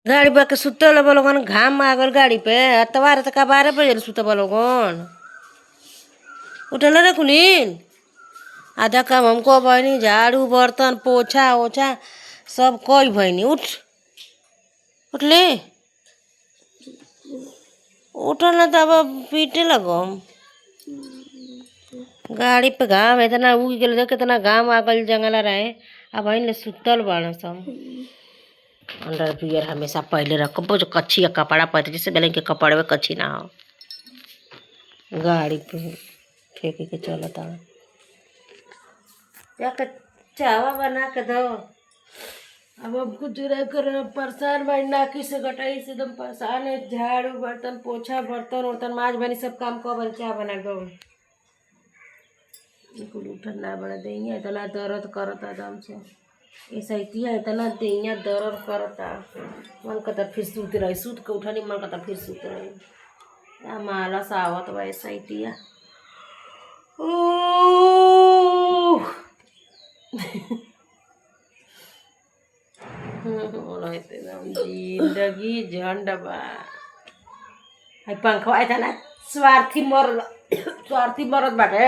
गाड़ी बाके सुतल लोगन घाम आ गल गाड़ी पे अतवार तक 12 बजे सुतब लोगन उठल रे कुलीन आधा काम हमको भैनी झाड़ू बर्तन पोछा ओछा सब कोई भैनी उठ उठले उठल ना तब पीटे लगम गाड़ी पे घाम इतना उग गल देख कितना घाम आ गल जंगला रहे अब ले सुतल बाड़ सब अंडर बियर हमेशा पहले रखो जो कच्ची का कपड़ा पहनते जैसे बेलन के कपड़े में कच्ची ना हो गाड़ी पे फेंक के चलता जाकर चावा बना के दो अब हमको जुरा कर परेशान भाई नाकी से गटाई से एकदम परेशान है झाड़ू बर्तन पोछा बर्तन उर्तन माज बनी सब काम को बन चाह बना दो इनको उठन ना बना देंगे इतना दर्द करता एकदम से ऐसा इतना देंगे दर्द करता मन करता फिर सूत रही सूत के उठा नहीं मन करता फिर सूत रही माला सावत बा ऐसा जिंदगी झंड बा पंखवा इतना स्वार्थी मरद बाटे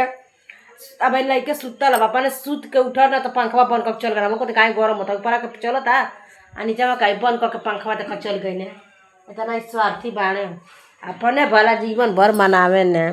अब लैके सुतल बा अपने सूत के उठल ना तो पंखवा बंद करके चल गया हमको तो काहे गरम होता ऊपर के चलता आ नीचे में काहे बंद करके पंखवा देख चल गई ने इतना स्वार्थी बाणे अपने भला जीवन भर मनावे ने।